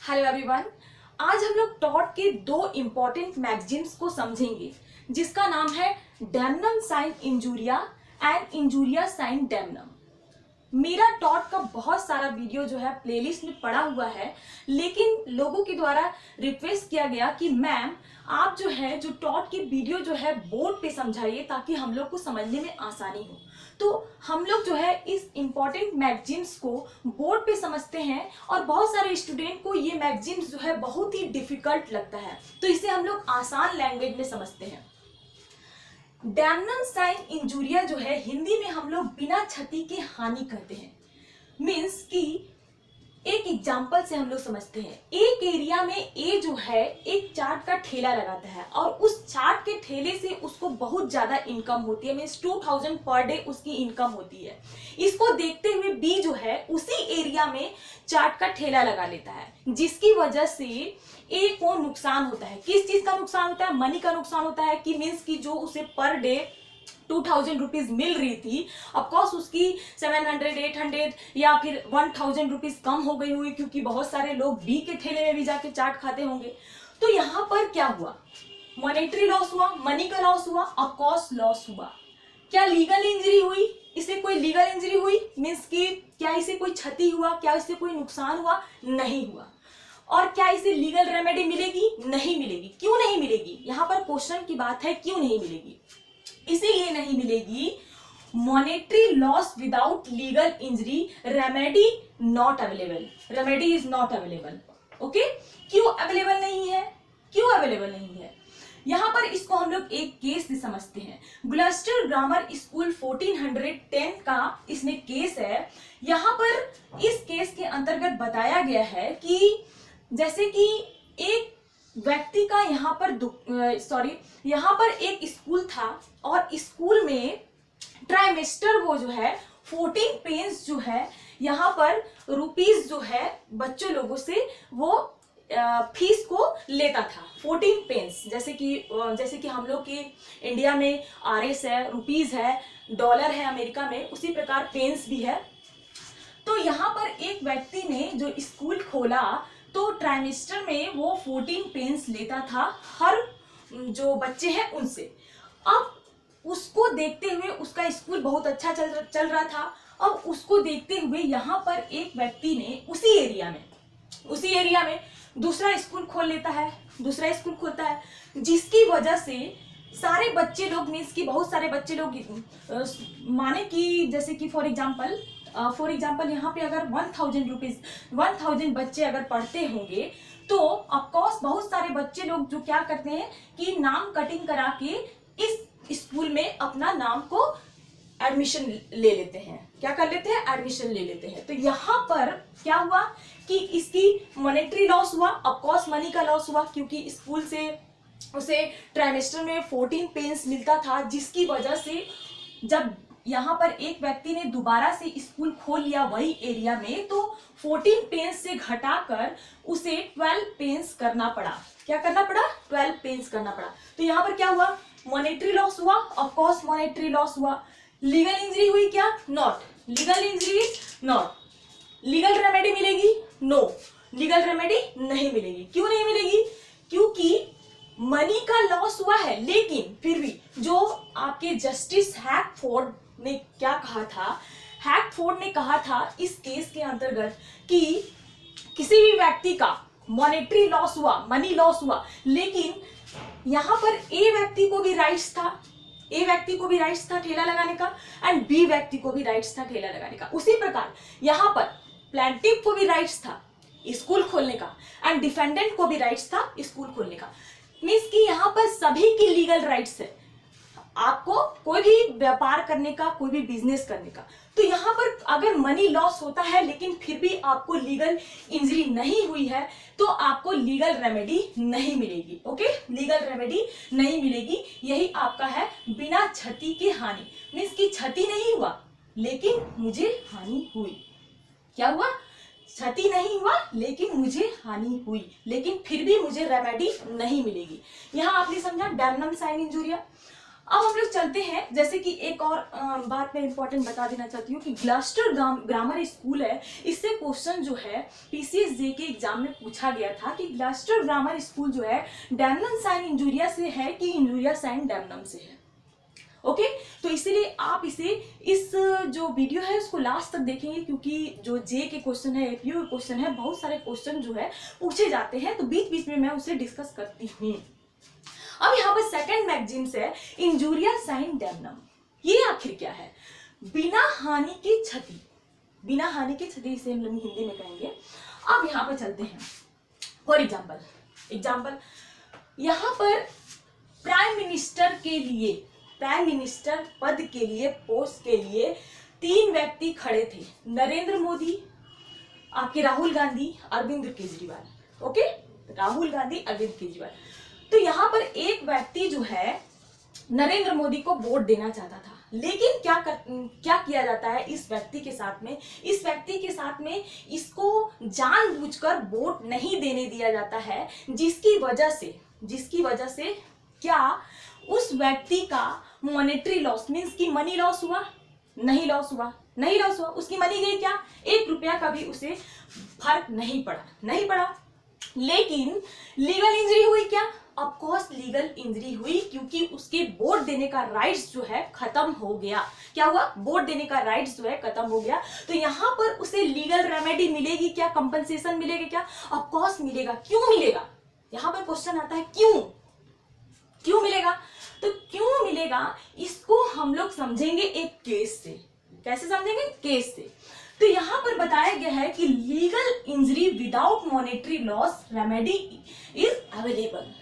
Hello everyone. आज हम लोग टॉट के दो इम्पोर्टेंट मैगजीन्स को समझेंगे जिसका नाम है damnum sine injuria and injuria sine damnum. मेरा टॉट का बहुत सारा वीडियो जो है प्लेलिस्ट में पड़ा हुआ है, लेकिन लोगों के द्वारा रिक्वेस्ट किया गया कि मैम आप जो टॉट की वीडियो जो है बोर्ड पे समझाइए ताकि हम लोग को समझने में आसानी हो। तो हम लोग जो है इस इम्पोर्टेंट मैगजीन्स को बोर्ड पे समझते हैं और बहुत सारे स्टूडेंट को ये मैगजीन्स जो है बहुत ही डिफिकल्ट लगता है, तो इसे हम लोग आसान लैंग्वेज में समझते हैं। डैमनम साइन इंजूरिया जो है हिंदी में हम लोग बिना क्षति के हानि कहते हैं। मीन्स कि एक एग्जाम्पल से हम लोग समझते हैं। एक एरिया में ए जो है एक चाट का ठेला लगाता है और उस चाट के ठेले से उसको बहुत ज्यादा इनकम होती है। मीन्स 2000 पर डे उसकी इनकम होती है। इसको देखते हुए बी जो है उसी एरिया में चाट का ठेला लगा लेता है, जिसकी वजह से ए को नुकसान होता है। किस चीज का नुकसान होता है? मनी का नुकसान होता है कि मीन्स की जो उसे पर डे 2000 रुपीज मिल रही थी, ऑफकोर्स उसकी 700, 800 या फिर 1000 रुपीज कम हो गई हुई, क्योंकि बहुत सारे लोग बी के ठेले में भी जाके चाट खाते होंगे। तो यहाँ पर क्या हुआ? मॉनेटरी लॉस हुआ, मनी का लॉस हुआ, ऑफकोर्स लॉस हुआ। क्या लीगल इंजरी हुई? इसे कोई लीगल इंजरी हुई? मीन्स की क्या इसे कोई क्षति हुआ? क्या इसे कोई नुकसान हुआ? नहीं हुआ। और क्या इसे लीगल रेमेडी मिलेगी? नहीं मिलेगी। क्यों नहीं मिलेगी? यहाँ पर क्वेश्चन की बात है, क्यों नहीं मिलेगी? इसीलिए नहीं मिलेगी, monetary loss without legal injury, remedy not available. Remedy is not available. Okay, क्यों अवेलेबल नहीं है? क्यों अवेलेबल नहीं है? यहां पर इसको हम लोग एक केस से समझते हैं। ग्लस्टर ग्रामर स्कूल 1410 का इसमें केस है। यहां पर इस केस के अंतर्गत बताया गया है कि जैसे कि एक व्यक्ति का यहाँ पर एक स्कूल था और स्कूल में ट्राइमेस्टर वो जो है 14 पेंस जो है यहाँ पर रुपीज जो है बच्चों लोगों से वो फीस को लेता था। 14 पेंस, जैसे कि हम लोग की इंडिया में RS है, रुपीज है, डॉलर है अमेरिका में, उसी प्रकार पेंस भी है। तो यहाँ पर एक व्यक्ति ने जो स्कूल खोला तो ट्राइमेस्टर में वो 14 पेंस लेता था हर जो बच्चे हैं उनसे। अब उसको देखते हुए उसका स्कूल बहुत अच्छा चल रहा था। अब उसको देखते हुए यहाँ पर एक व्यक्ति ने उसी एरिया में दूसरा स्कूल खोल लेता है, दूसरा स्कूल खोलता है, जिसकी वजह से सारे बच्चे लोग मीन्स की बहुत सारे बच्चे लोग माने कि जैसे कि फॉर एग्जाम्पल यहाँ पे अगर 1000 बच्चे अगर पढ़ते होंगे तो ऑफकोर्स बहुत सारे बच्चे लोग जो क्या करते हैं कि नाम कटिंग करा के इस स्कूल में अपना नाम को एडमिशन ले लेते हैं। क्या कर लेते हैं? एडमिशन ले लेते हैं। तो यहाँ पर क्या हुआ कि इसकी मॉनेटरी लॉस हुआ, ऑफकोर्स मनी का लॉस हुआ, क्योंकि स्कूल से उसे ट्राइमेस्टर में 14 पेंस मिलता था, जिसकी वजह से जब यहाँ पर एक व्यक्ति ने दोबारा से स्कूल खोल लिया वही एरिया में, तो 14 पेंस से घटाकर उसे 12 पेंस करना पड़ा। क्या करना पड़ा? 12 पेंस करना पड़ा। तो यहाँ पर क्या हुआ? मॉनेटरी लॉस हुआ, ऑफकोर्स मॉनेटरी लॉस हुआ। लीगल इंजरी हुई क्या? Not. Legal injury not. Legal remedy मिलेगी? नो, लीगल रेमेडी नहीं मिलेगी। क्यों नहीं मिलेगी? क्योंकि मनी का लॉस हुआ है, लेकिन फिर भी जो आपके जस्टिस हैकफोर्ड ने क्या कहा था? हैकफोर्ड ने कहा था इस केस के अंतर्गत कि किसी भी व्यक्ति का मॉनेटरी लॉस हुआ, मनी लॉस हुआ, लेकिन यहां पर ए व्यक्ति को भी राइट्स था ठेला लगाने का एंड बी व्यक्ति को भी राइट्स था ठेला लगाने का। उसी प्रकार यहां पर प्लेंटिफ को भी राइट्स था स्कूल खोलने का एंड डिफेंडेंट को भी राइट्स था स्कूल खोलने का। मीन्स कि यहाँ पर सभी की लीगल राइट्स है, आपको कोई भी व्यापार करने का, कोई भी बिजनेस करने का। तो यहाँ पर अगर मनी लॉस होता है लेकिन फिर भी आपको लीगल इंजरी नहीं हुई है तो आपको लीगल रेमेडी नहीं मिलेगी। ओके, लीगल रेमेडी नहीं मिलेगी। यही आपका है बिना क्षति के हानि। मीन्स की क्षति नहीं हुआ लेकिन मुझे हानि हुई। क्या हुआ? क्षति नहीं हुआ लेकिन मुझे हानि हुई, लेकिन फिर भी मुझे रेमेडी नहीं मिलेगी। यहाँ आपने समझा डैमनम साइन इंजूरिया। अब हम लोग चलते हैं, जैसे कि एक और बात मैं इंपॉर्टेंट बता देना चाहती हूँ कि ग्लस्टर ग्रामर स्कूल है, इससे क्वेश्चन जो है पीसीएसजे के एग्जाम में पूछा गया था कि ग्लस्टर ग्रामर स्कूल जो है डैमनम साइन इंजूरिया से है कि इंजूरिया साइन डैमनम से है। ओके तो इसीलिए आप इसे इस जो वीडियो है उसको लास्ट तक देखेंगे, क्योंकि जो जे के क्वेश्चन है, एपीओ के क्वेश्चन है, बहुत सारे क्वेश्चन जो है पूछे जाते हैं, तो बीच बीच में मैं उसे डिस्कस करती हूँ। अब यहाँ पर सेकंड मैगजीम्स है इंजूरिया साइन डैमनम। ये आखिर क्या है? बिना हानि की क्षति, बिना हानि की क्षति इसे हम लोग हिंदी में कहेंगे। अब यहाँ पर चलते हैं, फॉर एग्जाम्पल यहाँ पर प्राइम मिनिस्टर के लिए, प्राइम मिनिस्टर पद के लिए, पोस्ट के लिए 3 व्यक्ति खड़े थे, नरेंद्र मोदी, आपके राहुल गांधी, अरविंद केजरीवाल। ओके राहुल गांधी, अरविंद केजरीवाल। तो यहाँ पर एक व्यक्ति जो है नरेंद्र मोदी को वोट देना चाहता था, लेकिन क्या किया जाता है इस व्यक्ति के साथ में, इस व्यक्ति के साथ में इसको जानबूझकर वोट नहीं देने दिया जाता है, जिसकी वजह से क्या उस व्यक्ति का मॉनेटरी लॉस मीन्स की मनी लॉस हुआ? नहीं लॉस हुआ, उसकी मनी गई क्या? 1 रुपया का भी उसे फर्क नहीं पड़ा। लेकिन लीगल इंजरी हुई क्या? ऑफ कोर्स लीगल इंजरी हुई, क्योंकि उसके वोट देने का राइट्स जो है खत्म हो गया। क्या हुआ? वोट देने का राइट्स जो है खत्म हो गया। तो यहाँ पर उसे लीगल रेमेडी मिलेगी क्या? कंपनसेशन मिलेगा क्या? ऑफ कोर्स मिलेगा। क्यों मिलेगा? यहाँ पर क्वेश्चन आता है क्यों मिलेगा? तो क्यों मिलेगा इसको हम लोग समझेंगे एक केस से। कैसे समझेंगे? केस से। तो यहाँ पर बताया गया है कि legal injury without monetary loss remedy is available.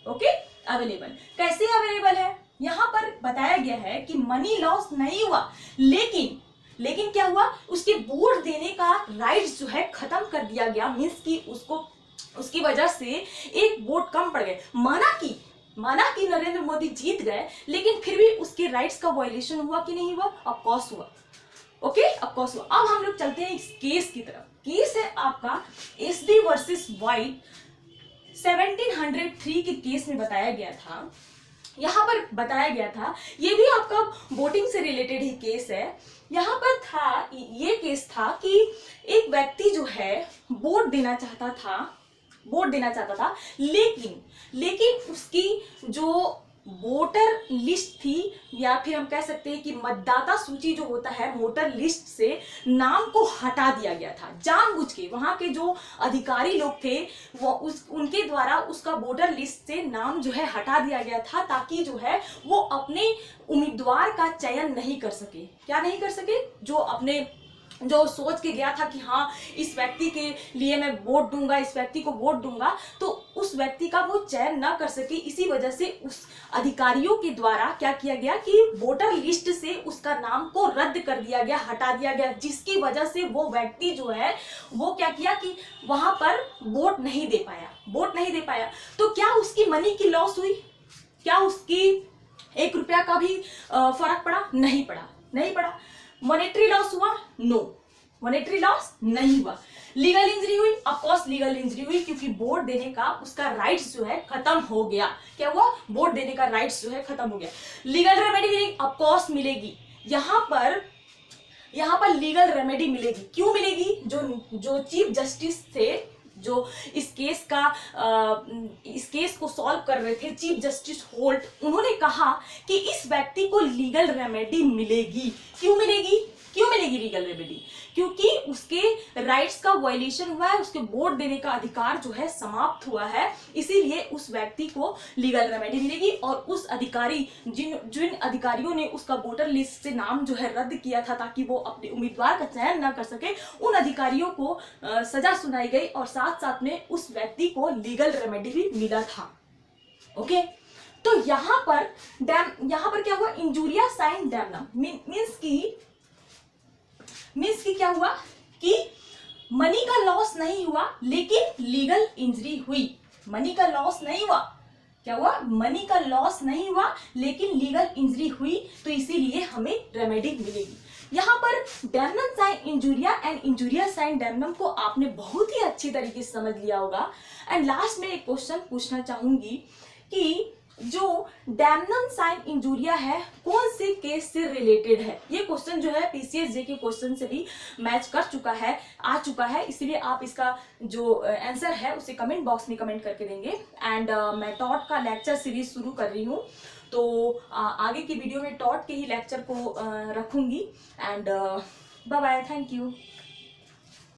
Okay available. कैसे अवेलेबल है? यहाँ पर बताया गया है कि मनी लॉस नहीं हुआ, लेकिन क्या हुआ? उसके वोट देने का राइट्स जो है खत्म कर दिया गया, मीन्स कि उसकी वजह से 1 वोट कम पड़ गए। माना कि नरेंद्र मोदी जीत गए, लेकिन फिर भी उसके राइट्स का वायलेशन हुआ कि नहीं हुआ? ऑफ कोर्स हुआ। ओके ऑफ कोर्स हुआ। अब हम लोग चलते हैं इस केस की तरफ। केस है आपका एसडी वर्सेस वाइट, 1703 के केस में बताया गया था। यहाँ पर बताया गया था, ये भी आपका वोटिंग से रिलेटेड ही केस है। यहाँ पर था, ये केस था कि एक व्यक्ति जो है वोट देना चाहता था, लेकिन उसकी जो वोटर लिस्ट थी, या फिर हम कह सकते हैं कि मतदाता सूची जो होता है, वोटर लिस्ट से नाम को हटा दिया गया था जानबूझ के। वहां के जो अधिकारी लोग थे वो उनके द्वारा उसका वोटर लिस्ट से नाम जो है हटा दिया गया था, ताकि जो है वो अपने उम्मीदवार का चयन नहीं कर सके। क्या नहीं कर सके? जो सोच के गया था कि हाँ इस व्यक्ति के लिए मैं वोट दूंगा, इस व्यक्ति को वोट दूंगा, तो उस व्यक्ति का वो चयन ना कर सके। इसी वजह से उस अधिकारियों के द्वारा क्या किया गया कि वोटर लिस्ट से उसका नाम को रद्द कर दिया गया, हटा दिया गया, जिसकी वजह से वो व्यक्ति जो है वो क्या किया कि वहां पर वोट नहीं दे पाया। तो क्या उसकी मनी की लॉस हुई? क्या उसकी 1 रुपया का भी फर्क पड़ा? नहीं पड़ा। मॉनेटरी लॉस हुआ? नो, मॉनेटरी लॉस नहीं हुआ। लीगल इंजरी हुई? ऑफ कोर्स लीगल इंजरी हुई, क्योंकि वोट देने का उसका राइट्स जो है खत्म हो गया। क्या हुआ? वोट देने का राइट्स जो है खत्म हो गया। लीगल रेमेडी मिलेगी? ऑफ कोर्स मिलेगी। यहाँ पर लीगल रेमेडी मिलेगी। क्यों मिलेगी? जो चीफ जस्टिस थे, जो इस केस को सॉल्व कर रहे थे, चीफ जस्टिस होल्ट, उन्होंने कहा कि इस व्यक्ति को लीगल रेमेडी मिलेगी। क्यों मिलेगी लीगल रेमेडी? क्योंकि उसके राइट्स का वायलेशन हुआ है, उसके वोट देने का अधिकार जो है समाप्त हुआ है, इसीलिए उस व्यक्ति को लीगल रेमेडी मिलेगी। और उस अधिकारी जिन अधिकारियों ने उसका वोटर लिस्ट से नाम जो है रद्द किया था ताकि वो अपने उम्मीदवार का चयन ना कर सके, उन अधिकारियों को सजा सुनाई गई और साथ में उस व्यक्ति को लीगल रेमेडी भी मिला था। ओके तो यहाँ पर क्या हुआ? इंजूरिया साइन डैमनम मीन्स की क्या हुआ कि मनी का लॉस नहीं हुआ, लेकिन लीगल इंजरी हुई। मनी का लॉस नहीं हुआ, क्या हुआ? मनी का लॉस नहीं हुआ, लेकिन लीगल इंजरी हुई, तो इसीलिए हमें रेमेडी मिलेगी। यहाँ पर damnum sine injuria and injuria sine damnum को आपने बहुत ही अच्छी तरीके से समझ लिया होगा। एंड लास्ट में एक क्वेश्चन पूछना चाहूंगी कि जो डैमनम साइन इंजूरिया है कौन से केस से रिलेटेड है? ये क्वेश्चन जो है पीसीएस जे के क्वेश्चन से भी मैच कर चुका है, आ चुका है, इसलिए आप इसका जो आंसर है उसे कमेंट बॉक्स में कमेंट करके देंगे। एंड मैं टॉट का लेक्चर सीरीज शुरू कर रही हूँ, तो आगे की वीडियो में टॉट के ही लेक्चर को रखूंगी। And bye bye, thank you.